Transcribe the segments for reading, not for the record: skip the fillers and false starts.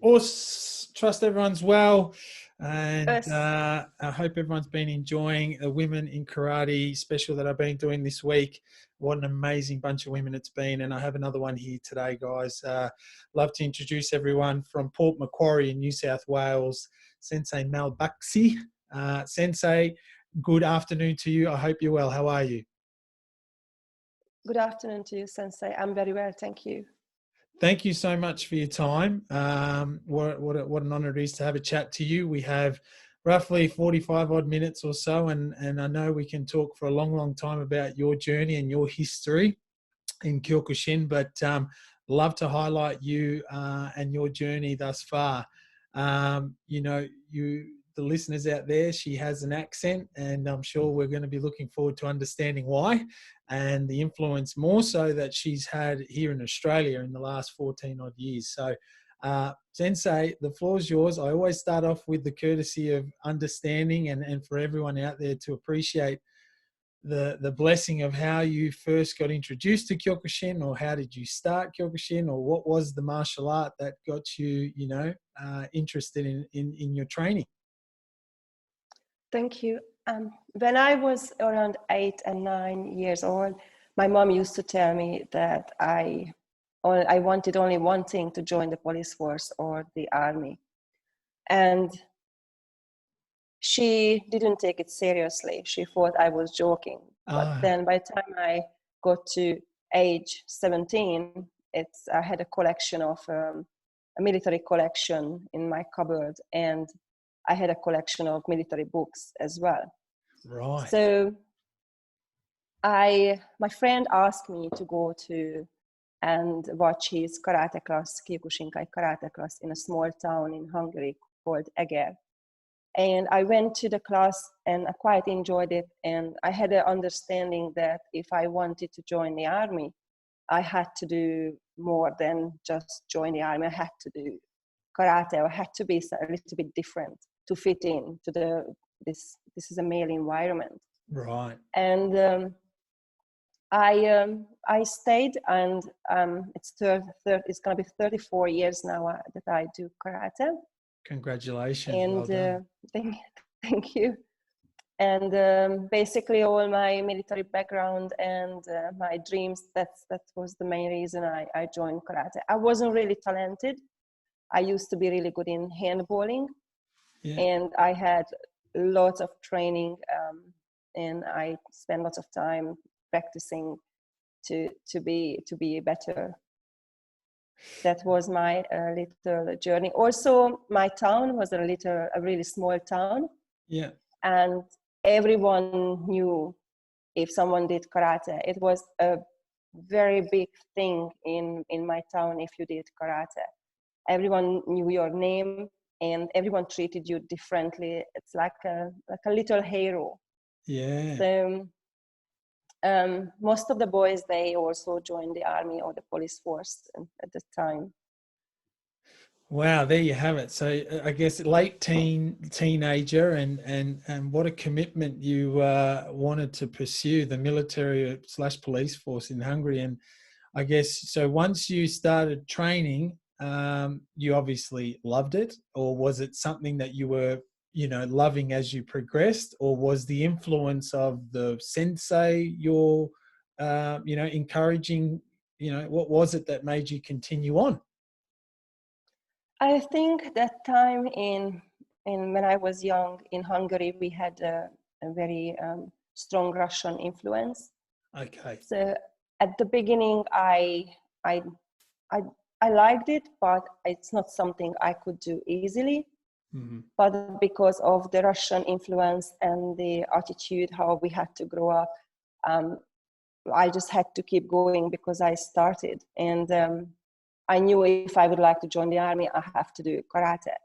course, trust everyone's well. And Yes. I hope everyone's been enjoying the Women in Karate special that I've been doing this week. What an amazing bunch of women it's been. And I have another one here today, guys. Love to introduce everyone from Port Macquarie in New South Wales, Sensei Mel Baksi. Sensei, good afternoon to you. I hope you're well. How are you? Good afternoon to you, Sensei. I'm very well, thank you. Thank you so much for your time. What an honor it is to have a chat to you. We have roughly 45 odd minutes or so, and I know we can talk for a long, long time about your journey and your history in Kyokushin, but love to highlight you and your journey thus far. The listeners out there, she has an accent, and I'm sure we're going to be looking forward to understanding why and the influence more so that she's had here in Australia in the last 14 odd years. So Sensei, the floor is yours. I always start off with the courtesy of understanding and for everyone out there to appreciate the blessing of how you first got introduced to Kyokushin, or how did you start Kyokushin, or what was the martial art that got you, interested in your training? Thank you. When I was around 8 and 9 years old, my mom used to tell me that I wanted only one thing: to join the police force or the army. And she didn't take it seriously. She thought I was joking. But then by the time I got to age 17, I had a collection of a military collection in my cupboard, and I had a collection of military books as well. Right. So my friend asked me to go to and watch his karate class, Kyokushin Karate class, in a small town in Hungary called Eger. And I went to the class and I quite enjoyed it. And I had an understanding that if I wanted to join the army, I had to do more than just join the army. I had to do karate. I had to be a little bit different to fit in to this is a male environment. Right. And I stayed, and it's going to be 34 years now that I do karate. Congratulations. And well done. Thank you. And basically all my military background and my dreams, that was the main reason I joined karate. I wasn't really talented. I used to be really good in handballing. Yeah. And I had lots of training, and I spent lots of time practicing to be better. That was my little journey. Also, my town was a really small town. Yeah. And everyone knew if someone did karate. It was a very big thing in my town if you did karate. Everyone knew your name, and everyone treated you differently. It's like a little hero. Yeah. So most of the boys, they also joined the army or the police force at the time. Wow, there you have it. So I guess late teenager, and what a commitment you wanted to pursue the military / police force in Hungary. And I guess so once you started training, you obviously loved it, or was it something that you were, loving as you progressed, or was the influence of the sensei your, encouraging, what was it that made you continue on? I think that time in when I was young in Hungary, we had a very strong Russian influence. Okay. So at the beginning, I liked it, but it's not something I could do easily. Mm-hmm. But because of the Russian influence and the attitude, how we had to grow up, I just had to keep going because I started. And I knew if I would like to join the army, I have to do karate.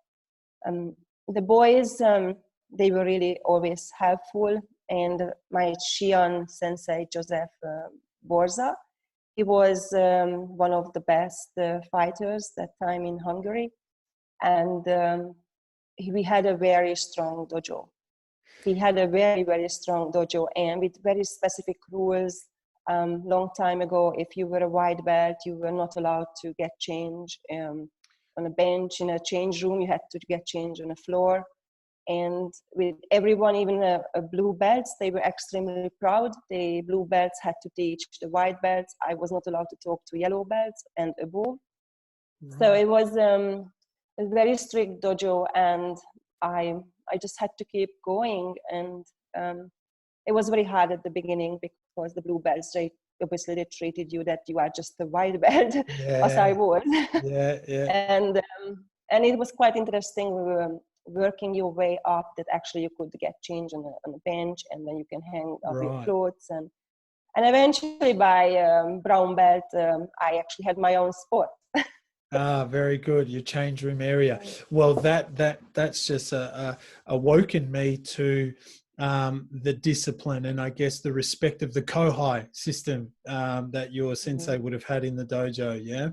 The boys, they were really always helpful. And my Shihan Sensei Josef Borza, he was one of the best fighters that time in Hungary. And we had a very strong dojo. He had a very, very strong dojo, and with very specific rules. Long time ago, if you were a white belt, you were not allowed to get change. on a bench in a change room. You had to get changed on the floor. And with everyone, even blue belts, they were extremely proud. The blue belts had to teach the white belts. I was not allowed to talk to yellow belts and above. Right. So it was a very strict dojo, and I just had to keep going. And it was very hard at the beginning because the blue belts, they treated you that you are just a white belt, as I was. And it was quite interesting. We were working your way up, that actually you could get changed on a bench, and then you can hang up your clothes, and eventually by brown belt I actually had my own spot. Very good. Your change room area. Well, that's just awoken me to the discipline, and I guess the respect of the kohai system that your sensei would have had in the dojo. Yeah.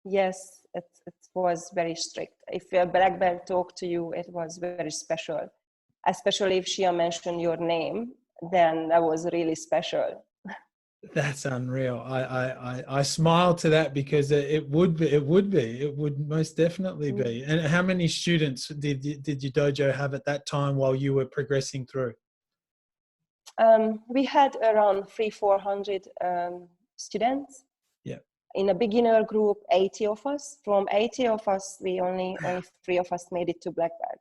Yes, it was very strict. If a black belt talked to you, it was very special. Especially if she mentioned your name, then that was really special. That's unreal. I smile to that because it would most definitely be. And how many students did your dojo have at that time while you were progressing through? We had around 300-400 students. Yeah. In a beginner group, 80 of us. From 80 of us, only 3 of us made it to black belt.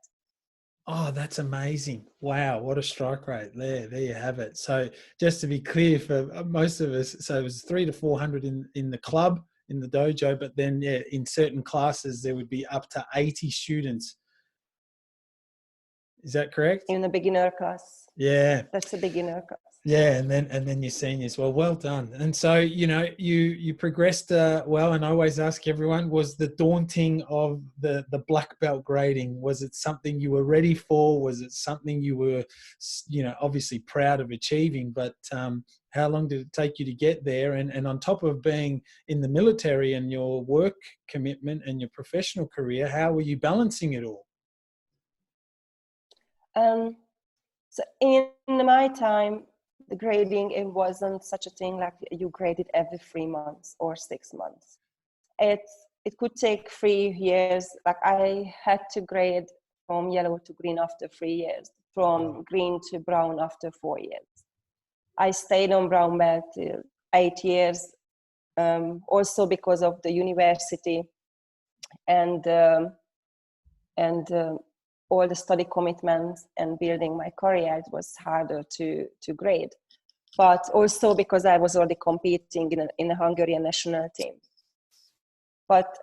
Oh, that's amazing. Wow, what a strike rate. There you have it. So just to be clear for most of us, so it was 300 to 400 in the club, in the dojo, but then in certain classes, there would be up to 80 students. Is that correct? In the beginner class. Yeah. That's a beginner class. Yeah, and then your seniors. Well done. And so, you progressed well, and I always ask everyone, was the daunting of the black belt grading, was it something you were ready for? Was it something you were, obviously proud of achieving, but how long did it take you to get there? And on top of being in the military and your work commitment and your professional career, how were you balancing it all? So in my time, the grading, it wasn't such a thing like you graded every 3 months or 6 months. It could take 3 years. Like I had to grade from yellow to green after 3 years, from green to brown after 4 years. I stayed on brown belt till 8 years, also because of the university and all the study commitments and building my career. It was harder to grade, but also because I was already competing in a Hungarian national team. But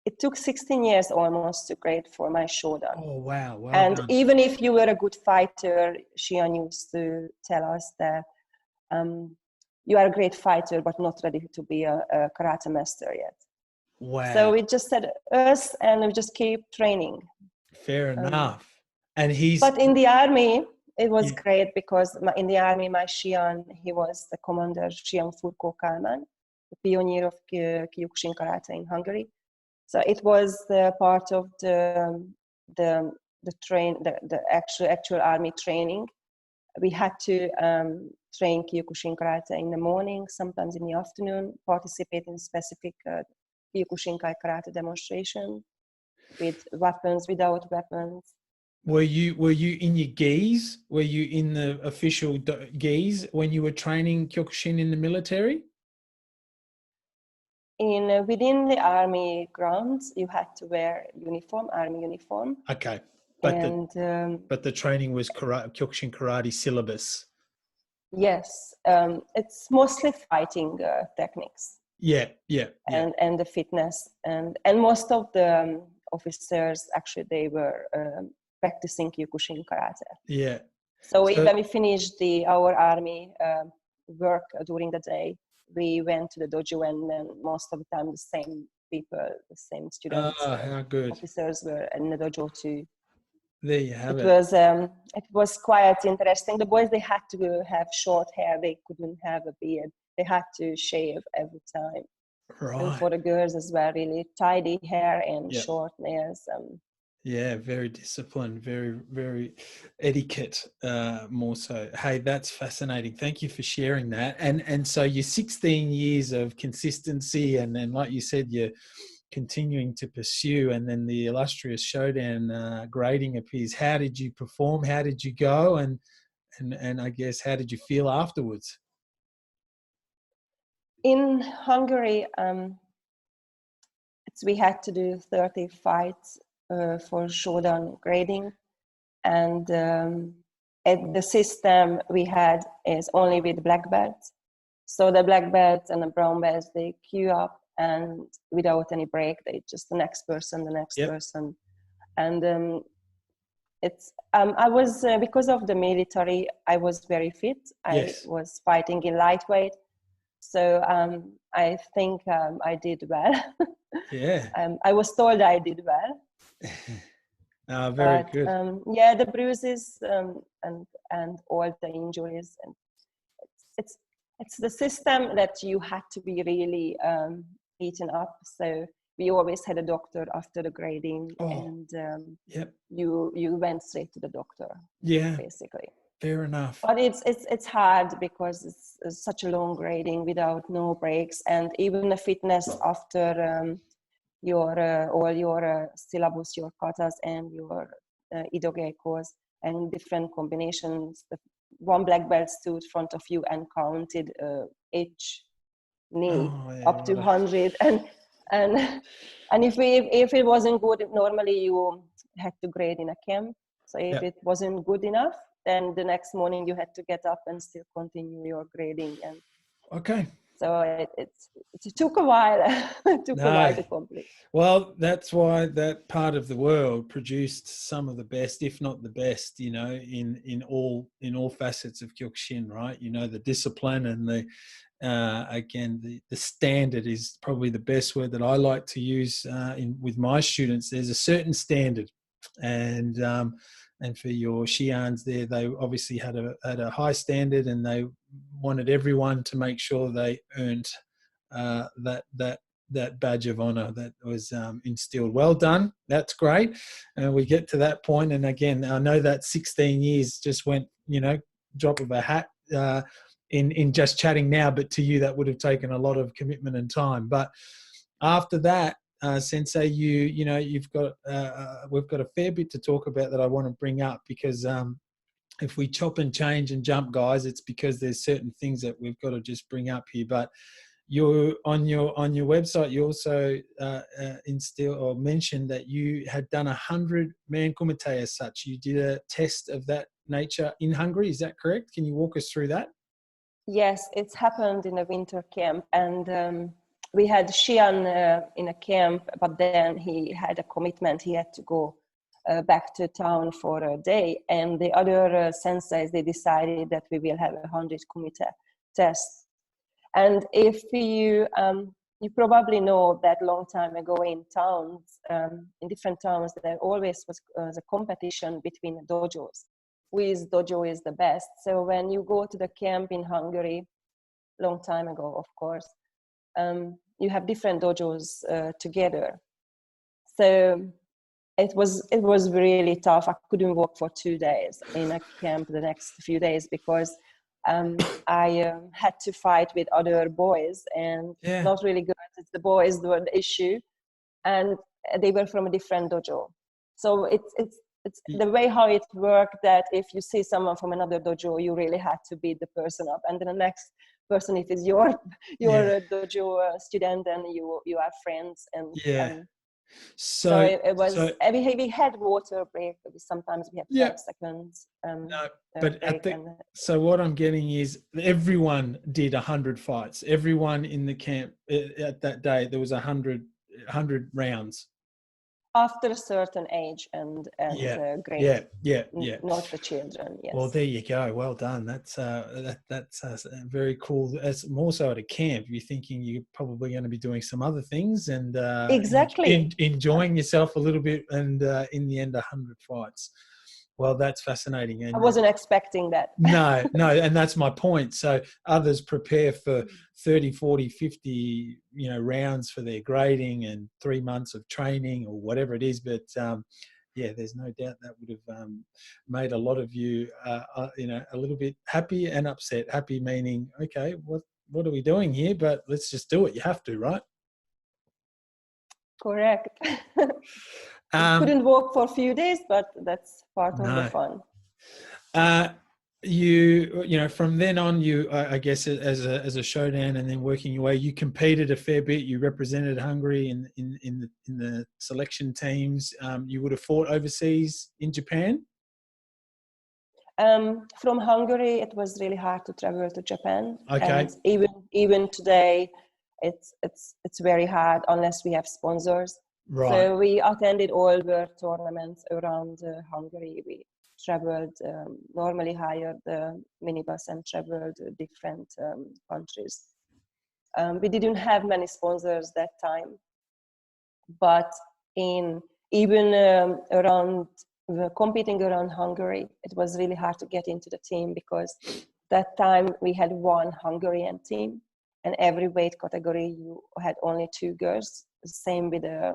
it took 16 years almost to grade for my shodan. Oh wow! Well and done. Even if you were a good fighter, Shihan used to tell us that you are a great fighter, but not ready to be a karate master yet. Wow! So we just said us, and we just keep training. Fair enough. And But in the army, it was great because in the army, my Shihan, he was the commander, Shihan Furko, the pioneer of Kyokushin Karate in Hungary. So it was the part of the actual army training. We had to train Kyokushin Karate in the morning, sometimes in the afternoon, participate in specific Kyokushin Karate demonstration with weapons, without weapons. Were you in your gis? Were you in the official gis when you were training Kyokushin in the military? Within the army grounds, you had to wear army uniform. Okay, but the training was Kyokushin Karate syllabus. Yes, it's mostly fighting techniques. Yeah. And the fitness and most of the officers actually they were practicing Kyokushin Karate. Yeah. So when we finished our army work during the day, we went to the dojo, and then most of the time the same people, the same students, how good. officers were in the dojo too. There you have it. It was quite interesting. The boys, they had to have short hair. They couldn't have a beard. They had to shave every time. Right. And for the girls as well, really tidy hair and short nails. Yeah, very disciplined, very, very etiquette, more so. Hey, that's fascinating. Thank you for sharing that. And so your 16 years of consistency, and like you said, continuing to pursue, and then the illustrious showdown grading appears. How did you perform? How did you go? And I guess, how did you feel afterwards? In Hungary, we had to do 30 fights for showdown grading, and at the system we had is only with black belts. So the black belts and the brown belts, they queue up, and without any break, they just the next person, person. And I was, because of the military, I was very fit. I was fighting in lightweight. So I think I did well. Yeah. I was told I did well. Very good. Yeah, the bruises and all the injuries, and it's the system that you had to be really eaten up. So we always had a doctor after the grading, and you went straight to the doctor. Yeah, basically. Fair enough. But it's hard because it's such a long grading without no breaks, and even the fitness after all your syllabus, your katas and your idogekos and different combinations. One black belt stood in front of you and counted each knee up to 100, and if it wasn't good, normally you had to grade in a camp. So if it wasn't good enough, then the next morning you had to get up and still continue your grading. And so it took a while. It took a while to complete. Well, that's why that part of the world produced some of the best, if not the best, you know, in all facets of Kyokushin, right? You know, the discipline and the the standard is probably the best word that I like to use with my students. There's a certain standard, and for your Shihans there, they obviously had a high standard, and they wanted everyone to make sure they earned that badge of honor that was instilled. Well done. That's great. And we get to that point. And again, I know that 16 years just went, you know, drop of a hat in just chatting now, but to you, that would have taken a lot of commitment and time. But after that, Sensei, we've got a fair bit to talk about that I want to bring up, because if we chop and change and jump, guys, it's because there's certain things that we've got to just bring up here. But you on your website, you also mentioned that you had done 100-man kumite as such. You did a test of that nature in Hungary. Is that correct? Can you walk us through that? Yes, it's happened in a winter camp, and we had Shihan in a camp, but then he had a commitment. He had to go back to town for a day, and the other senseis, they decided that we will have 100 kumite tests. And if you probably know that long time ago in towns, in different towns, there always was a competition between dojos. Which dojo is the best? So when you go to the camp in Hungary, long time ago, of course, you have different dojos together. So it was really tough. I couldn't walk for 2 days in a camp the next few days, because I had to fight with other boys, and not really good. It's the boys were the issue, and they were from a different dojo. So it's the way how it worked, that if you see someone from another dojo, you really had to beat the person up, and then the next person, if it's your dojo student, and you are friends, and so it was. We had water break. Sometimes we had 5 seconds. So what I'm getting is everyone did 100 fights. Everyone in the camp at that day, there was 100 rounds. After a certain age and grade. Not the children. Yes. Well, there you go. Well done. That's very cool. It's more so at a camp. You're thinking you're probably going to be doing some other things and exactly enjoying yourself a little bit. And in the end, 100 fights. Well, that's fascinating. And I wasn't expecting that. No. And that's my point. So others prepare for 30, 40, 50, rounds for their grading and 3 months of training or whatever it is. But there's no doubt that would have made a lot of you, a little bit happy and upset. Happy meaning, okay, what are we doing here? But let's just do it. You have to, right? Correct. Couldn't walk for a few days, but that's part of the fun. You know, from then on, you, I guess, as a showdown, and then working your way, you competed a fair bit. You represented Hungary in the selection teams. You would have fought overseas in Japan. From Hungary, it was really hard to travel to Japan. Okay. And even today, it's very hard unless we have sponsors. Right. So we attended all world tournaments around Hungary. We traveled, normally hired the minibus and traveled different countries. We didn't have many sponsors that time, but around competing around Hungary, it was really hard to get into the team, because that time we had one Hungarian team, and every weight category you had only 2 girls. Same with the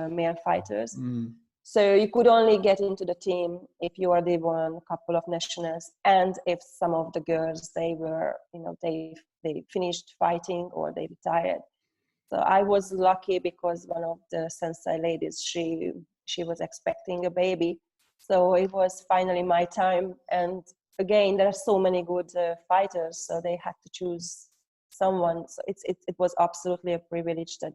male fighters. So you could only get into the team if you already won a couple of nationals, and if some of the girls, they were, you know, they finished fighting or they retired. So I was lucky because one of the sensei ladies, she was expecting a baby. So it was finally my time. And again, there are so many good fighters, so they had to choose someone. So it was absolutely a privilege that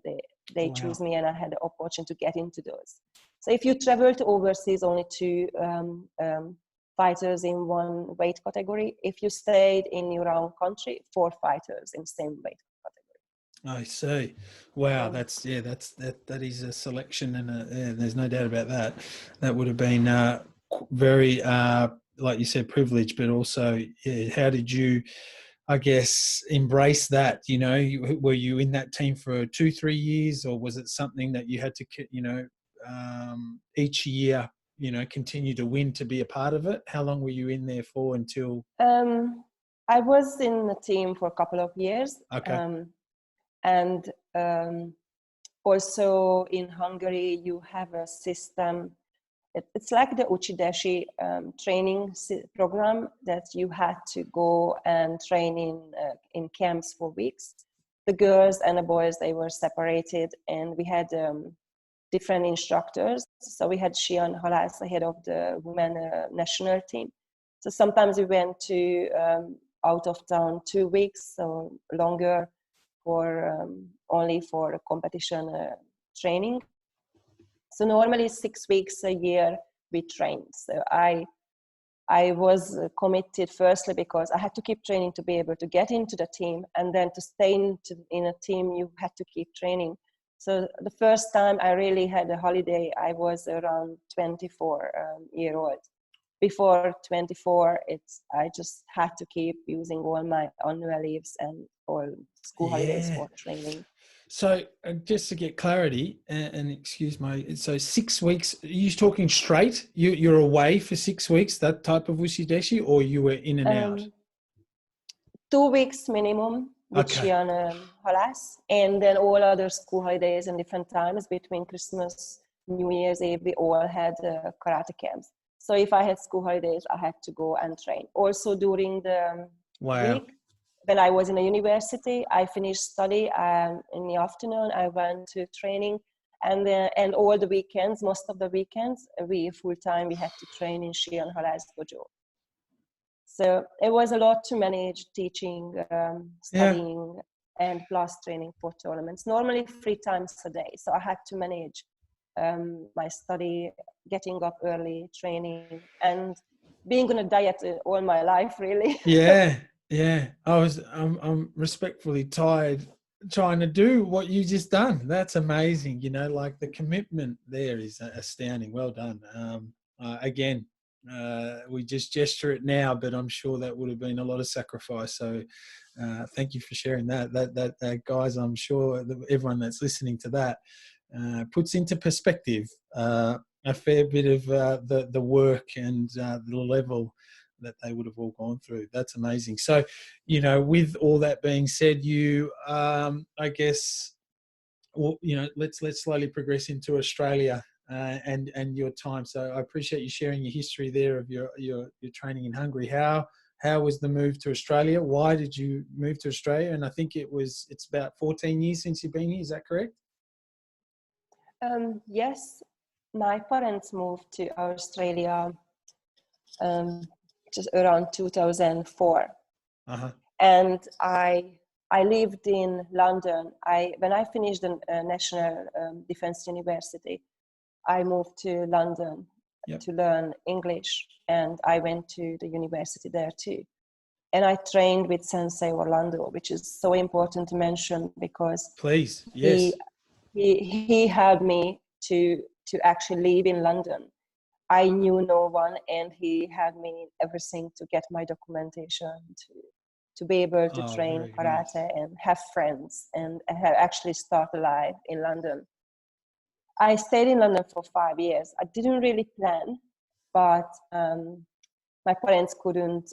they choose me, and I had the opportunity to get into those. So if you travel to overseas, only 2 fighters in one weight category. If you stayed in your own country, 4 fighters in the same weight category. I see. Wow, that is a selection, and there's no doubt about that. That would have been very, like you said, privileged, but also, how did you, I guess, embrace that? You know, were you in that team for 2-3 years, or was it something that you had to, you know, each year, you know, continue to win to be a part of it? How long were you in there for until? I was in the team for a couple of years. Okay. And also in Hungary, you have a system. It's like the Uchi Deschi training program, that you had to go and train in camps for weeks. The girls and the boys, they were separated, and we had different instructors. So we had Shihan Halász, the head of the women national team. So sometimes we went to out of town 2 weeks, so longer, for only for competition training. So normally 6 weeks a year we trained. So I was committed firstly because I had to keep training to be able to get into the team, and then to stay in a team you had to keep training. So the first time I really had a holiday, I was around 24-year-old. Before 24, I just had to keep using all my annual leaves and all school holidays for training. So just to get clarity, and excuse my, so 6 weeks, are you talking straight? You're away for 6 weeks, that type of Uchi Deschi, or you were in and out? 2 weeks minimum with Shihan Halász, and then all other school holidays and different times between Christmas, New Year's Eve, we all had karate camps. So if I had school holidays, I had to go and train. Also during the week, when I was in a university, I finished study, and in the afternoon I went to training, and all the weekends, most of the weekends, we full-time, we had to train in Shihan Halász dojo. So it was a lot to manage, teaching, studying, and plus training for tournaments. Normally 3 times a day, so I had to manage my study, getting up early, training, and being on a diet all my life, really. Yeah. I'm respectfully tired trying to do what you just done. That's amazing. You know, like the commitment there is astounding. Well done. Again, we just gesture it now, but I'm sure that would have been a lot of sacrifice. So thank you for sharing that. That guys, I'm sure that everyone that's listening to that puts into perspective a fair bit of the work and the level that they would have all gone through. That's amazing. So, you know, with all that being said, you, I guess, well, you know, let's slowly progress into Australia and your time. So I appreciate you sharing your history there of your training in Hungary. How was the move to Australia? Why did you move to Australia? And I think it's about 14 years since you've been here. Is that correct? Yes, my parents moved to Australia just around 2004. Uh-huh. And I lived in London. When I finished the National Defence University, I moved to London to learn English, and I went to the university there too. And I trained with Sensei Orlando, which is so important to mention because Please, yes. he helped me to actually live in London. I knew no one, and he had me everything to get my documentation to be able to train karate and have friends and have actually start a life in London. I stayed in London for 5 years. I didn't really plan, but my parents couldn't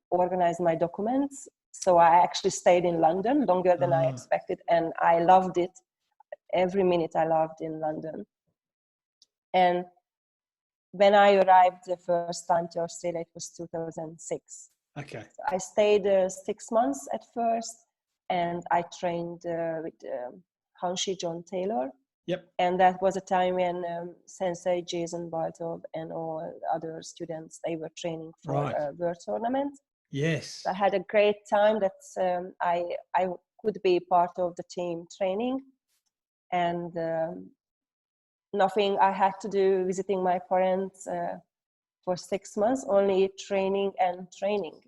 organize my documents, so I actually stayed in London longer than I expected, and I loved it. Every minute I loved in London. And when I arrived the first time to Australia, it was 2006. Okay. So I stayed 6 months at first, and I trained with Hanshi John Taylor. Yep. And that was a time when Sensei Jason Baltov and all other students, they were training for a world tournament. Yes. So I had a great time that I could be part of the team training, and nothing I had to do visiting my parents for 6 months, only training and training.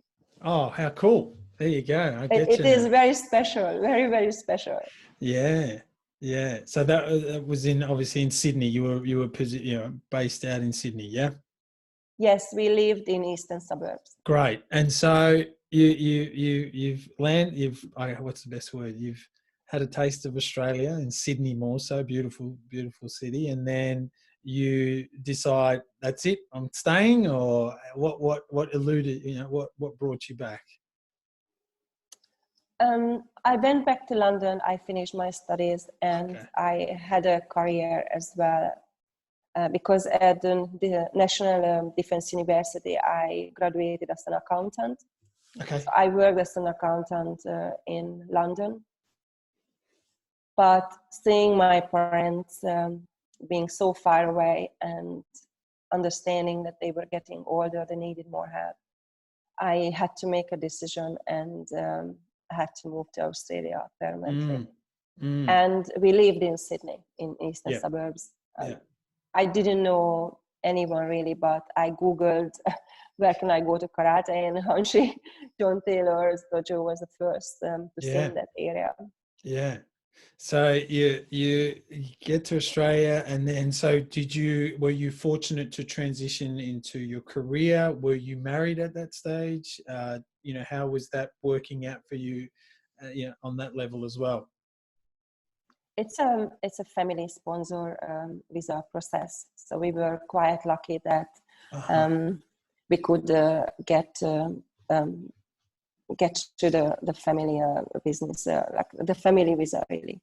Oh, how cool. There you go. It is very special, very, very special. Yeah. Yeah. So that was obviously in Sydney. You were based out in Sydney, yeah? Yes, we lived in eastern suburbs. Great. And so you've what's the best word? You've had a taste of Australia, in Sydney more so, beautiful, beautiful city, and then you decide that's it, I'm staying, or what eluded, what brought you back? I went back to London. I finished my studies, and I had a career as well. Because at the National Defence University, I graduated as an accountant. Okay. So I worked as an accountant in London. But seeing my parents being so far away and understanding that they were getting older, they needed more help, I had to make a decision, and I had to move to Australia permanently. And we lived in Sydney, in eastern suburbs. I didn't know anyone really, but I Googled where can I go to karate, and Hanshi John Taylor's dojo was the first to see in that area. Yeah. So you get to Australia, and then were you fortunate to transition into your career? Were you married at that stage? How was that working out for you, on that level as well? It's a family sponsor visa process, so we were quite lucky that we could get to the family business, like the family visa really.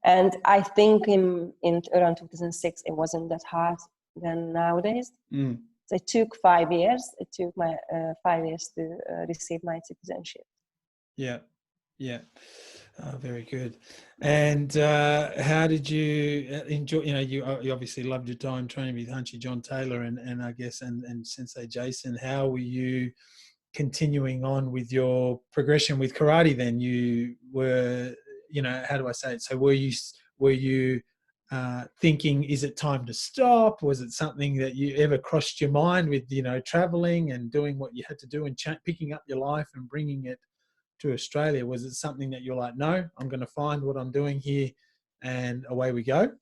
And I think in around 2006 it wasn't that hard than nowadays. So it took 5 years. It took my 5 years to receive my citizenship. Yeah. Oh, very good. And how did you enjoy? You obviously loved your time training with Hanshi John Taylor and I guess and Sensei Jason. How were you continuing on with your progression with karate? Then you were, how do I say it? So were you thinking, is it time to stop? Was it something that you ever crossed your mind with, traveling and doing what you had to do and picking up your life and bringing it to Australia? Was it something that you're like, no, I'm going to find what I'm doing here, and away we go?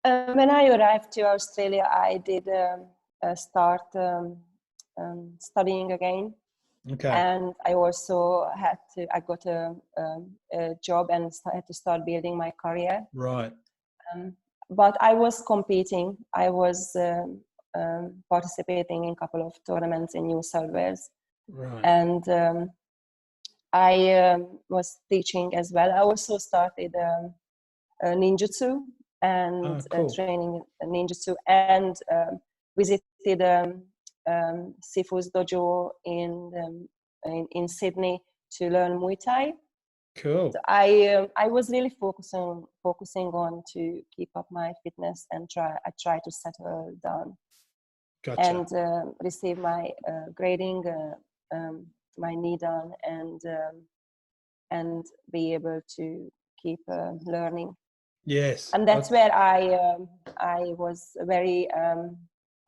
When I arrived to Australia, I did start studying again. Okay. And I also I got a job and had to start building my career. Right. But I was competing. I was participating in a couple of tournaments in New South Wales. Right. And I was teaching as well. I also started ninjutsu and cool. training ninjutsu, and visited Sifu's dojo in Sydney to learn Muay Thai. Cool. So I was really focusing on to keep up my fitness and I try to settle down. Gotcha. And receive my grading, my knee done, and be able to keep learning. Yes. And that's where I was very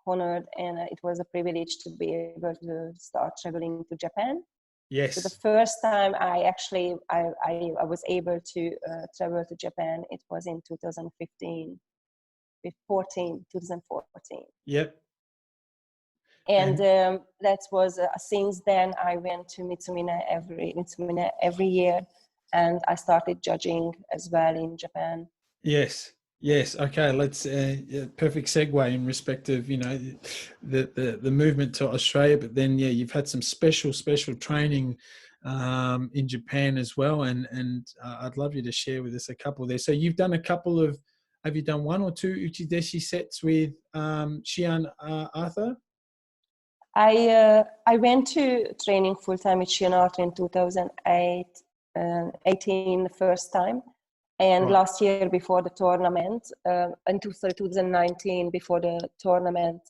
honored, and it was a privilege to be able to start traveling to Japan. Yes. So the first time I was able to travel to Japan, it was in 2014. Yep. And that was since then I went to Mitsumine every year, and I started judging as well in Japan. Yes. Okay. Let's perfect segue in respect of the movement to Australia, but then you've had some special training in Japan as well, and I'd love you to share with us a couple there. So you've done a couple of, have you done one or two Uchi Deschi sets with Shihan Artur? I went to training full time with Shihan Artur in 2018 the first time, and right. Last year before the tournament, in 2019 before the tournament,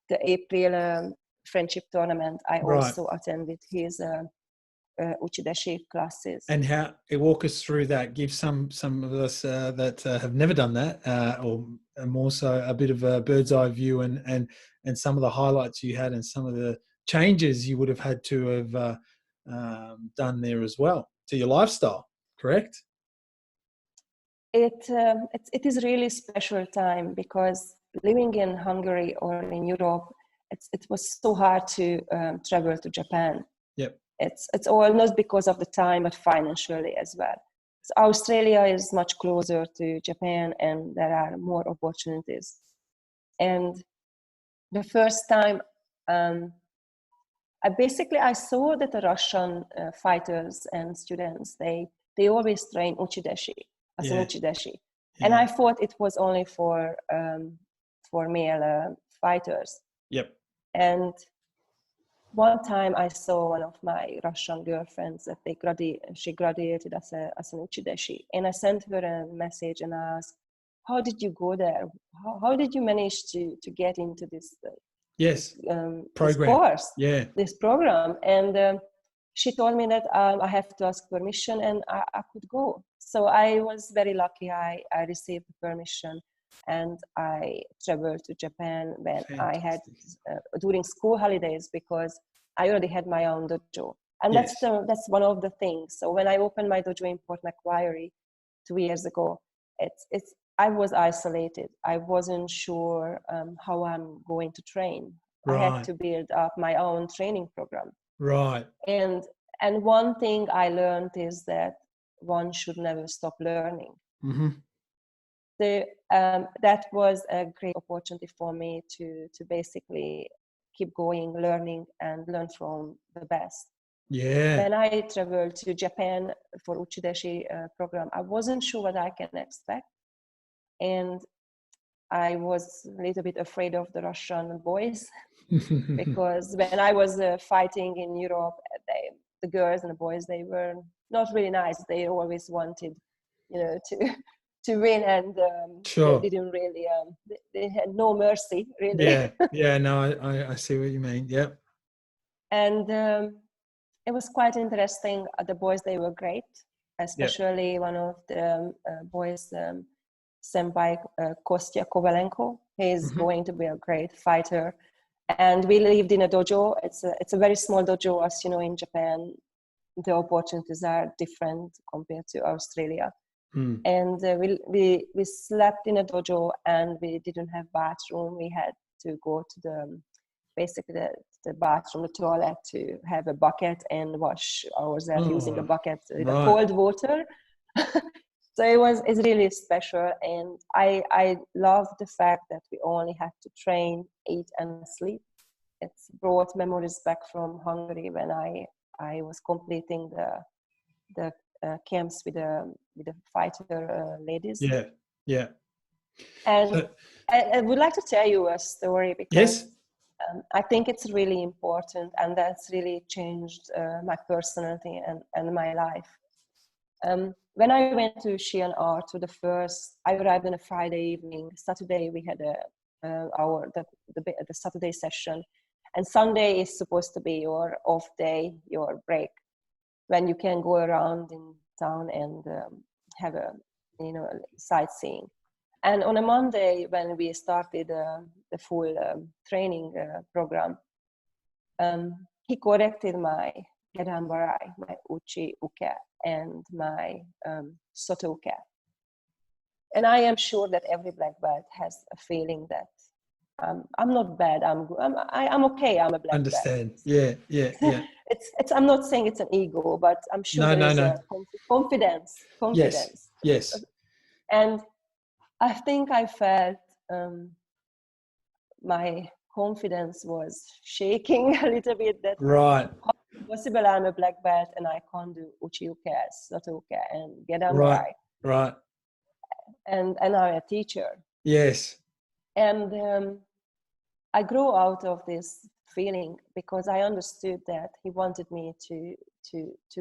the April friendship tournament, I also attended his Uchi Deschi classes. And how walk us through that? Give some of us that have never done that, or more so a bit of a bird's eye view, and some of the highlights you had, and some of the changes you would have had to have done there as well to your lifestyle. Correct? It is really special time, because living in Hungary or in Europe, it was so hard to travel to Japan. Yep. It's all not because of the time, but financially as well. So Australia is much closer to Japan, and there are more opportunities. And the first time, I saw that the Russian fighters and students, they always train Uchi Deschi as an Uchi Deschi, and I thought it was only for male fighters. Yep. And one time I saw one of my Russian girlfriends that she graduated as an Uchi Deschi, and I sent her a message and asked, "How did you go there? How did you manage to get into this program. This course, this program?" And she told me that I have to ask permission, and I could go. So I was very lucky. I received permission, and I traveled to Japan when I had during school holidays, because I already had my own dojo, and that's one of the things. So when I opened my dojo in Port Macquarie 2 years ago, I was isolated. I wasn't sure how I'm going to train. I had to build up my own training program. Right. And one thing I learned is that one should never stop learning. Mm-hmm. That was a great opportunity for me to basically keep going, learning, and learn from the best. Yeah. When I traveled to Japan for Uchi Deschi program, I wasn't sure what I can expect. And I was a little bit afraid of the Russian boys because when I was fighting in Europe, the girls and the boys, they were not really nice. They always wanted, to win, and they didn't really. They had no mercy, really. No, I see what you mean. Yep. And it was quite interesting. The boys, they were great, especially one of the boys. Senpai Kostya Kovalenko. He's going to be a great fighter. And we lived in a dojo. It's a very small dojo, as you know, in Japan. The opportunities are different compared to Australia. And we slept in a dojo, and we didn't have bathroom. We had to go to the bathroom, the toilet, to have a bucket and wash ourselves using a bucket with cold water. So it's really special, and I love the fact that we only had to train, eat, and sleep. It's brought memories back from Hungary when I was completing the camps with the fighter ladies. Yeah. And I would like to tell you a story, because I think it's really important, and that's really changed my personality and my life. When I went to Shihan Artur, I arrived on a Friday evening. Saturday we had the Saturday session, and Sunday is supposed to be your off day, your break, when you can go around in town and have a sightseeing. And on a Monday, when we started the full training program, he corrected my Gedan Barai, my Uchi Uke, and my Soto Uke. And I am sure that every black belt has a feeling that I'm not bad. I'm okay. I'm a black Understand? belt. Yeah. It's. I'm not saying it's an ego, but I'm sure there is a confidence. Yes. And I think I felt my confidence was shaking a little bit. That right. How possible I'm a black belt and I can't do Uchi Uke, Soto Uke, and Gedan Barai. Right. And I'm a teacher. Yes. And I grew out of this feeling because I understood that he wanted me to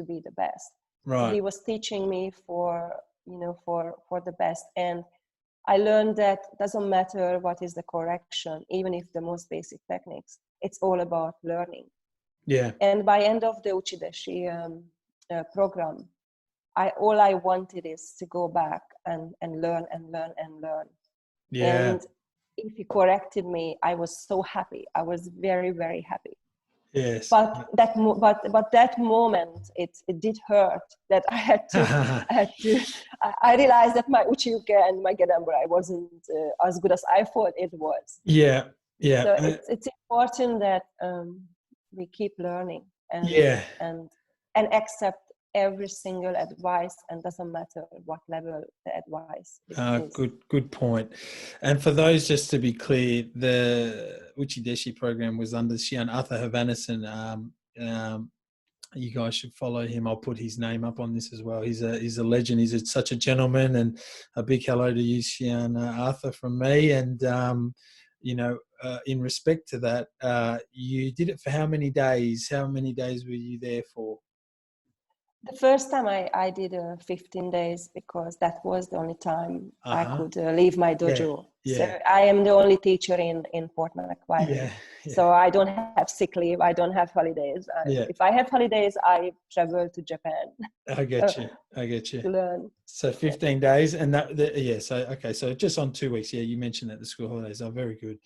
be the best. Right. He was teaching me for the best, and I learned that doesn't matter what is the correction, even if the most basic techniques. It's all about learning. Yeah. And by end of the Uchi Deschi program, all I wanted is to go back and learn and learn and learn. Yeah. And if he corrected me, I was so happy. I was very, very happy. Yes. But that moment, it did hurt. That I had to. I realized that my Uchi Uke and my Gedan Barai wasn't as good as I thought it was. Yeah. So it's important that we keep learning and accept every single advice, and doesn't matter what level the advice is. Good point. And for those, just to be clear, the Uchi Deschi program was under Shihan Artur Hovhanissyan. You guys should follow him. I'll put his name up on this as well. He's a legend. He's such a gentleman, and a big hello to you, Shihan Artur, from me. And in respect to that, you did it for how many days? How many days were you there for? The first time I did 15 days because that was the only time I could leave my dojo. Yeah. So I am the only teacher in Port Macquarie. Yeah. So I don't have sick leave. I don't have holidays. If I have holidays, I travel to Japan. I get you. To learn. So 15 days, and so just on 2 weeks. Yeah, you mentioned that the school holidays are very good.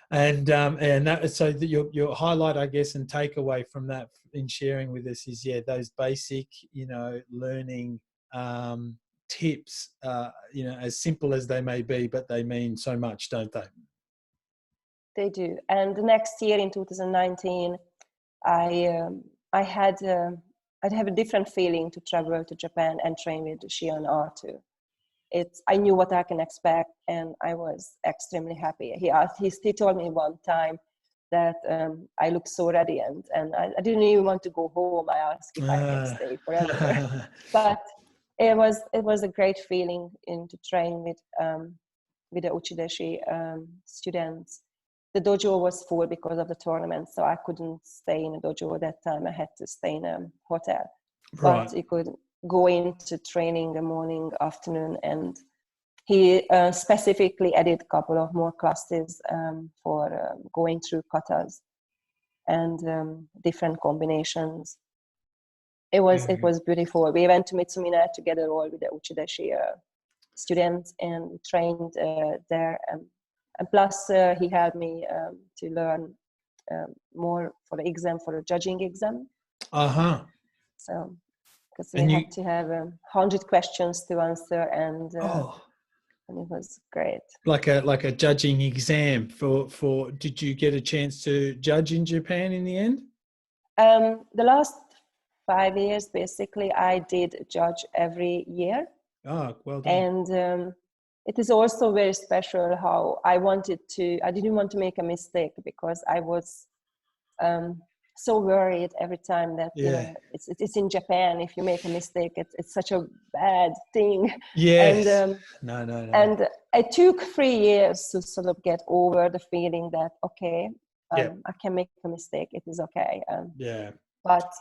And your highlight, I guess, and takeaway from that in sharing with us is, those basic, learning tips, as simple as they may be, but they mean so much, don't they? They do. And the next year in 2019, I'd have a different feeling to travel to Japan and train with Shihan Artur. I knew what I can expect, and I was extremely happy. He told me one time that I look so radiant, and I didn't even want to go home. I asked if I can stay forever. But it was a great feeling to train with the Uchi Deschi students. The dojo was full because of the tournament, so I couldn't stay in a dojo at that time. I had to stay in a hotel. Right. But you could go into training the morning, afternoon, and he specifically added a couple of more classes for going through katas and different combinations. It was beautiful. We went to Mitsumina together all with the Uchi Deschi students and trained there. And plus, he helped me to learn more for the exam, for the judging exam. So, because we had to have 100 questions to answer, and it was great. Like a judging exam for. Did you get a chance to judge in Japan in the end? The last 5 years, basically, I did judge every year. Oh, well done. And it is also very special how I didn't want to make a mistake, because I was so worried every time that it's in Japan. If you make a mistake, it's such a bad thing. Yes. And no. And it took 3 years to sort of get over the feeling that I can make a mistake. It is okay. But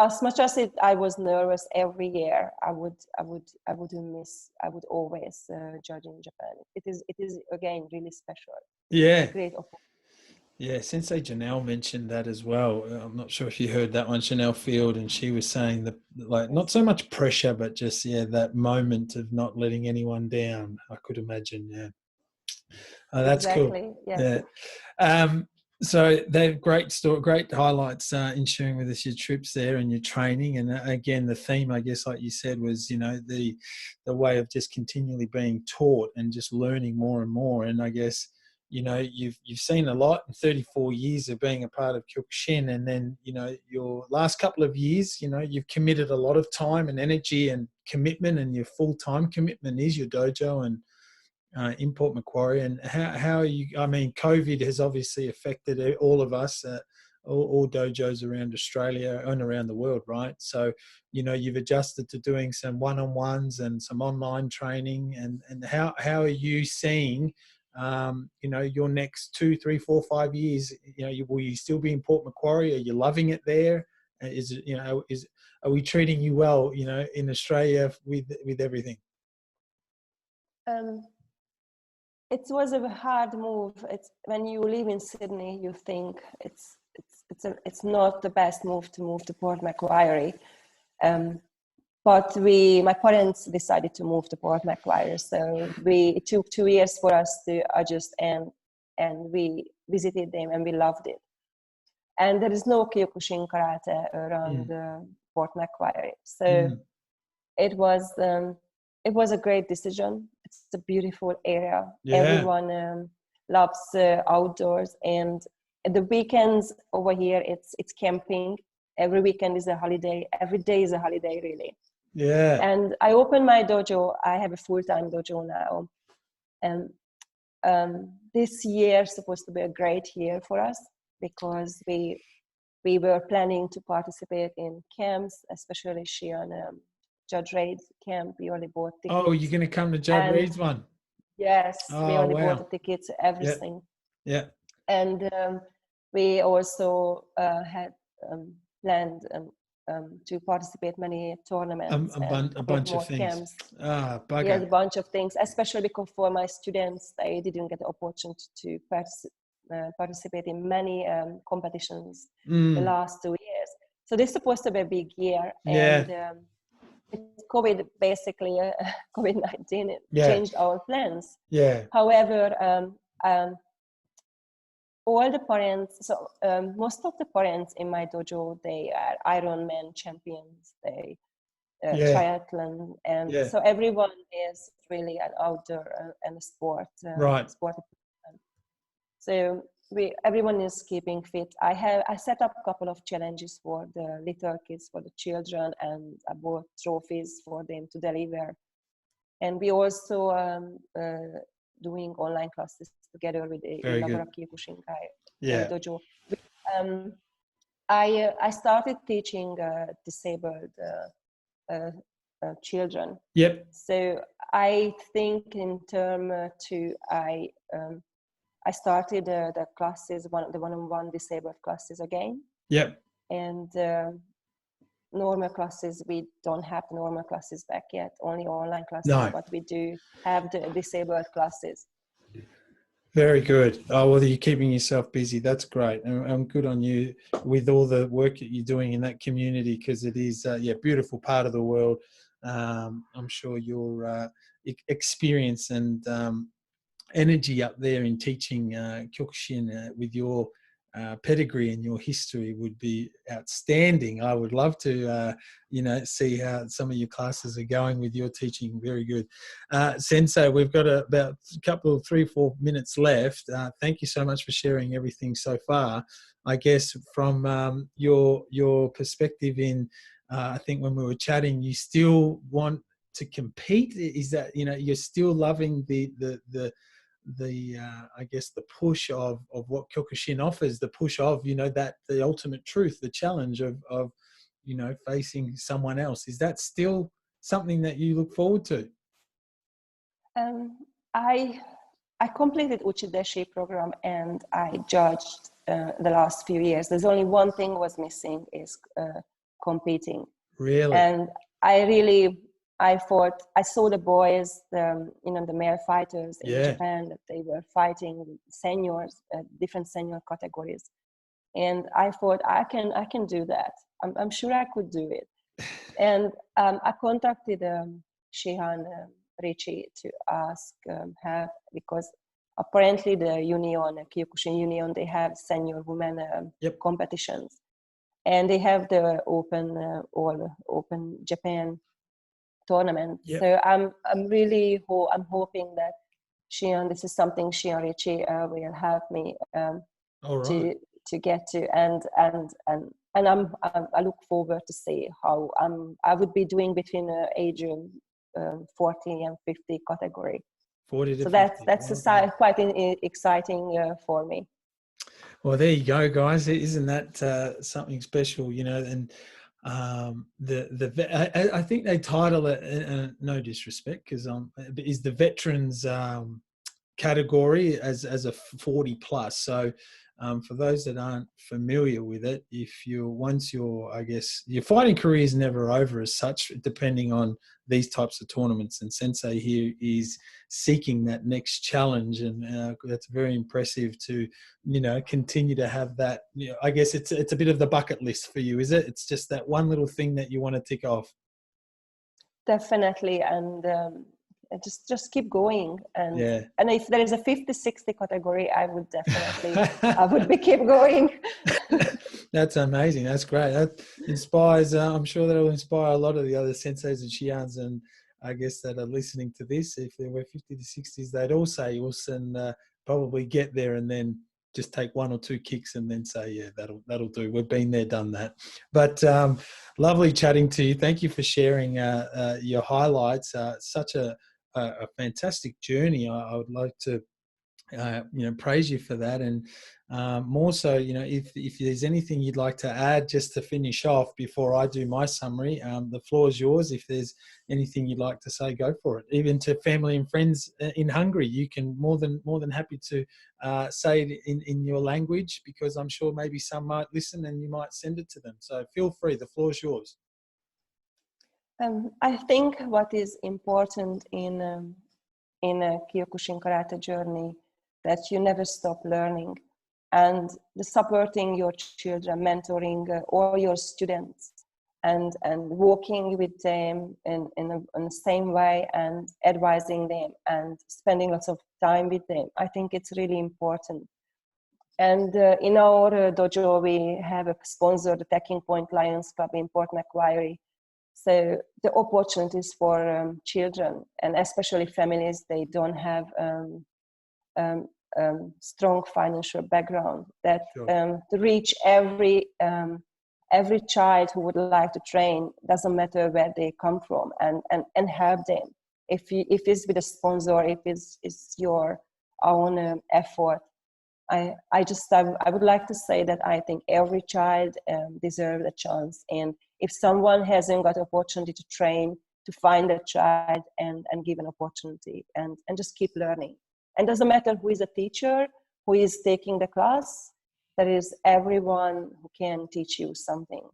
as much as I was nervous every year, I would always judge in Japan. It is again really special. Yeah. It's a great opportunity. Yeah, Sensei Janelle mentioned that as well. I'm not sure if you heard that one, Janelle Field, and she was saying that, like, not so much pressure, but just, that moment of not letting anyone down. I could imagine, yeah. Oh, that's Exactly. cool. Yeah. So they're great highlights in sharing with us your trips there and your training. And again, the theme, I guess, like you said, was, the way of just continually being taught and just learning more and more. And I guess, you've seen a lot in 34 years of being a part of Kyokushin, and then, your last couple of years, you've committed a lot of time and energy and commitment, and your full-time commitment is your dojo and in Port Macquarie. And how are you? I mean, COVID has obviously affected all of us, all dojos around Australia and around the world, right? So, you've adjusted to doing some one-on-ones and some online training. And how are you seeing, your next 2, 3, 4, 5 years? Will you still be in Port Macquarie? Are you loving it there? Are we treating you well, in Australia with everything? It was a hard move. It's when you live in Sydney, you think it's not the best move to Port Macquarie. But my parents decided to move to Port Macquarie, so it took 2 years for us to adjust, and we visited them and we loved it. And there is no Kyokushin Karate around Port Macquarie, so it was a great decision. It's a beautiful area. Yeah. Everyone loves outdoors, and at the weekends over here, it's camping. Every weekend is a holiday. Every day is a holiday, really. Yeah. And I opened my dojo. I have a full-time dojo now, and this year is supposed to be a great year for us because we were planning to participate in camps, especially Shihan Judge Reid's camp. We only bought tickets. Oh, you're going to come to Judge Reid's one? Yes, we only bought the tickets, everything. Yeah. And we also had planned to participate many tournaments, a bunch of things. Camps. Bugger. Yeah, a bunch of things, especially because for my students, they didn't get the opportunity to participate in many competitions the last 2 years. So this is supposed to be a big year, and COVID basically, COVID-19 changed our plans. Yeah. However, all the parents, so most of the parents in my dojo, they are Ironman champions, they triathlon, and so everyone is really an outdoor and a sport. Right. Sport. So everyone is keeping fit. I set up a couple of challenges for the little kids, for the children, and I bought trophies for them to deliver. And we also doing online classes together with the Nagaraki Kyokushin Dojo. I started teaching disabled children. Yep. So I think in term I started the classes, the one-on-one disabled classes again. Yep. And normal classes, we don't have the normal classes back yet, only online classes, but we do have the disabled classes. Very good. Oh, well, you're keeping yourself busy. That's great. And good on you with all the work that you're doing in that community, because it is a beautiful part of the world. I'm sure your experience and energy up there in teaching Kyokushin with your pedigree and your history would be outstanding. I would love to, see how some of your classes are going with your teaching. Very good. Sensei, we've got about a couple of 3-4 minutes left. Thank you so much for sharing everything so far. I guess from your perspective in, I think when we were chatting, you still want to compete. Is that, you're still loving the I guess the push of what Kyokushin offers, the push of that the ultimate truth, the challenge of facing someone else. Is that still something that you look forward to? I completed Uchi Deschi program and I judged the last few years. There's only one thing was missing is competing. Really? And I saw the boys, the male fighters in Japan, that they were fighting seniors, different senior categories. And I thought, I can do that. I'm sure I could do it. And I contacted Shihan Richie to ask her, because apparently the union, Kyokushin Union, they have senior women competitions. And they have the open Japan tournament. Yep. So I'm hoping that this is something Shihan Richie will help me to get to, and I look forward to see how I would be doing between age 40 and 50 category. 40 to so 50. That's quite exciting for me. Well, there you go, guys. Isn't that something special? And I think they title it, no disrespect, because is the veterans category as a 40 plus. So for those that aren't familiar with it, I guess your fighting career is never over as such, depending on these types of tournaments. And Sensei here is seeking that next challenge, and that's very impressive to continue to have that. I guess it's a bit of the bucket list for you, is it? It's just that one little thing that you want to tick off. Definitely. And just keep going, and if there is a 50-60 category, I would definitely keep going. That's amazing. That's great. That inspires, I'm sure that will inspire a lot of the other senseis and Shihans, and I guess that are listening to this. If there were 50 to 60s, they'd all say, Wilson, probably get there and then just take one or two kicks and then say, yeah, that'll do. We've been there, done that. But lovely chatting to you. Thank you for sharing your highlights. Such a fantastic journey. I would like to praise you for that, and more so, if there's anything you'd like to add just to finish off before I do my summary, the floor is yours. If there's anything you'd like to say, go for it. Even to family and friends in Hungary, you can more than happy to say it in your language, because I'm sure maybe some might listen and you might send it to them. So feel free, the floor is yours. I think what is important in a Kyokushin Karate journey, that you never stop learning, and supporting your children, mentoring all your students, and walking with them in the same way, and advising them and spending lots of time with them. I think it's really important. And in our dojo, we have a sponsor, the Taking Point Lions Club in Port Macquarie. So the opportunities for children, and especially families, they don't have strong financial background, that to reach every child who would like to train, doesn't matter where they come from, and help them. If it's with a sponsor, if it's your own effort. I would like to say that I think every child deserves a chance, and if someone hasn't got opportunity to train, to find a child and give an opportunity, and just keep learning. And doesn't matter who is a teacher, who is taking the class, there is everyone who can teach you something.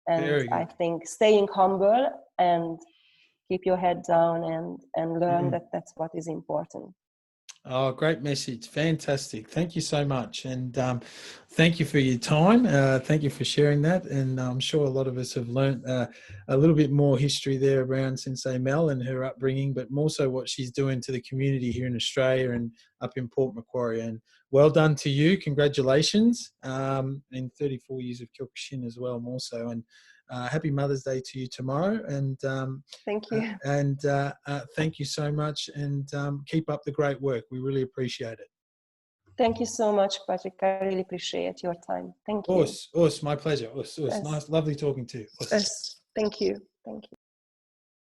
And I think staying humble and keep your head down and learn, that's what is important. Oh, great message. Fantastic. Thank you so much. And thank you for your time. Thank you for sharing that. And I'm sure a lot of us have learned a little bit more history there around Sensei Mel and her upbringing, but more so what she's doing to the community here in Australia and up in Port Macquarie. And well done to you. Congratulations. In 34 years of Kyokushin as well, more so. And happy Mother's Day to you tomorrow. And thank you. Thank you so much. And keep up the great work. We really appreciate it. Thank you so much, Patrick. I really appreciate your time. Thank you. Us, my pleasure. Us. Nice, lovely talking to you. Us. Thank you. Thank you.